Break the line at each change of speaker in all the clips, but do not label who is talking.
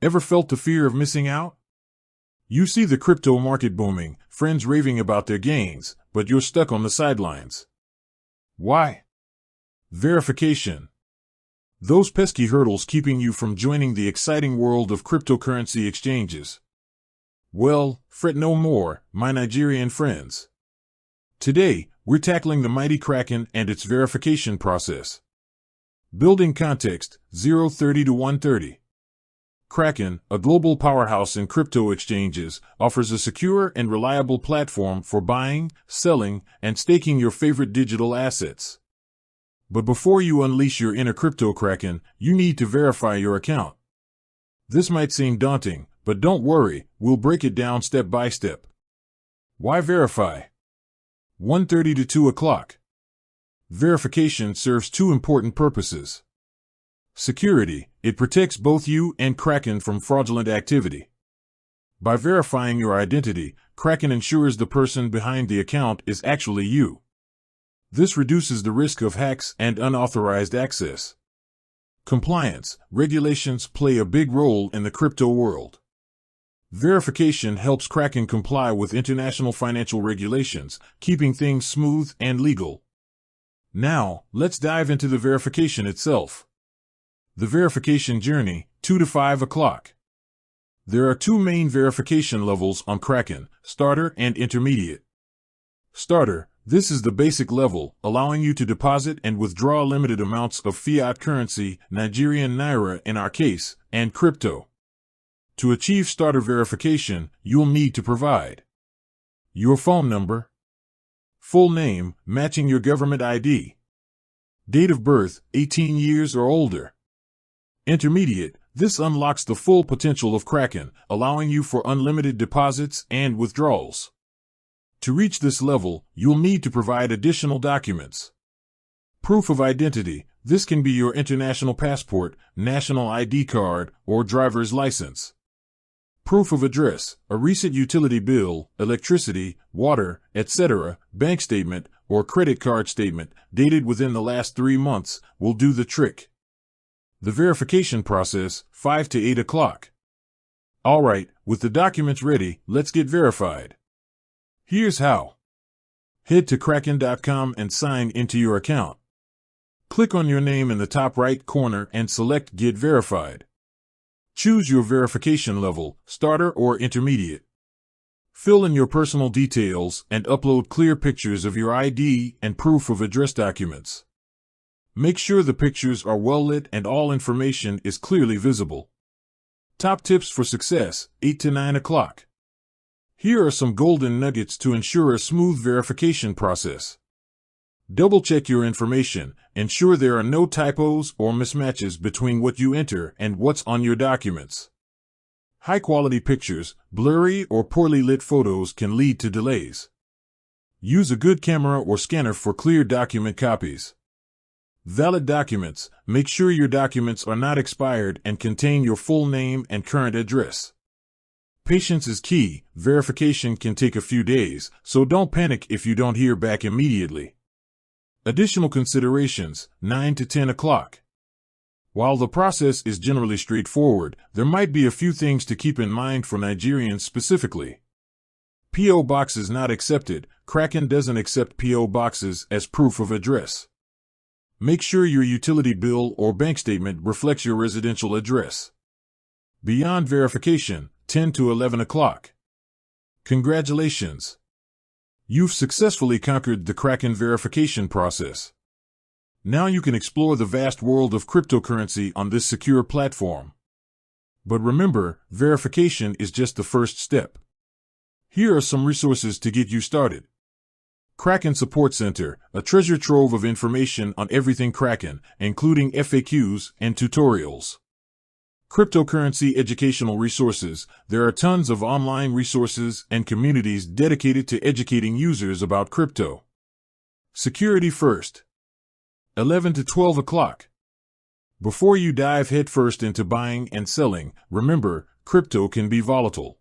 Ever felt the fear of missing out? You see the crypto market booming, friends raving about their gains, but you're stuck on the sidelines. Why? Verification. Those pesky hurdles keeping you from joining the exciting world of cryptocurrency exchanges. Well, fret no more, my Nigerian friends. Today, we're tackling the mighty Kraken and its verification process. Building context, 030 to 130. Kraken, a global powerhouse in crypto exchanges, offers a secure and reliable platform for buying, selling, and staking your favorite digital assets. But before you unleash your inner crypto Kraken, you need to verify your account. This might seem daunting, but don't worry, we'll break it down step by step. Why verify? 1:30 to 2 o'clock. Verification serves two important purposes. Security, it protects both you and Kraken from fraudulent activity. By verifying your identity, Kraken ensures the person behind the account is actually you. This reduces the risk of hacks and unauthorized access. Compliance, regulations play a big role in the crypto world. Verification helps Kraken comply with international financial regulations, keeping things smooth and legal. Now, let's dive into the verification itself. The verification journey, 2 to 5 o'clock. There are two main verification levels on Kraken, Starter and Intermediate. Starter, this is the basic level, allowing you to deposit and withdraw limited amounts of fiat currency, Nigerian naira in our case, and crypto. To achieve starter verification, you'll need to provide your phone number, full name, matching your government ID, date of birth, 18 years or older. Intermediate, this unlocks the full potential of Kraken, allowing you for unlimited deposits and withdrawals. To reach this level, you'll need to provide additional documents. Proof of identity, this can be your international passport, national ID card, or driver's license. Proof of address, a recent utility bill, electricity, water, etc., bank statement, or credit card statement, dated within the last 3 months, will do the trick. The verification process, 5 to 8 o'clock. Alright, with the documents ready, let's get verified. Here's how. Head to kraken.com and sign into your account. Click on your name in the top right corner and select Get Verified. Choose your verification level, Starter or Intermediate. Fill in your personal details and upload clear pictures of your ID and proof of address documents. Make sure the pictures are well lit and all information is clearly visible. Top tips for success, 8 to 9 o'clock. Here are some golden nuggets to ensure a smooth verification process. Double-check your information. Ensure there are no typos or mismatches between what you enter and what's on your documents. High-quality pictures, blurry or poorly lit photos can lead to delays. Use a good camera or scanner for clear document copies. Valid documents. Make sure your documents are not expired and contain your full name and current address. Patience is key. Verification can take a few days, so don't panic if you don't hear back immediately. Additional considerations, 9 to 10 o'clock. While the process is generally straightforward, there might be a few things to keep in mind for Nigerians specifically. P.O. boxes not accepted. Kraken doesn't accept P.O. boxes as proof of address. Make sure your utility bill or bank statement reflects your residential address. Beyond verification, 10 to 11 o'clock. Congratulations! You've successfully conquered the Kraken verification process. Now you can explore the vast world of cryptocurrency on this secure platform. But remember, verification is just the first step. Here are some resources to get you started. Kraken Support Center, a treasure trove of information on everything Kraken, including FAQs and tutorials. Cryptocurrency educational resources. There are tons of online resources and communities dedicated to educating users about crypto. Security first. 11 to 12 o'clock. Before you dive headfirst into buying and selling, remember, crypto can be volatile.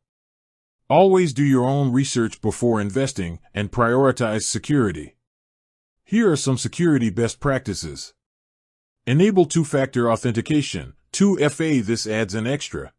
Always do your own research before investing and prioritize security. Here are some security best practices. Enable two-factor authentication. 2FA. This adds an extra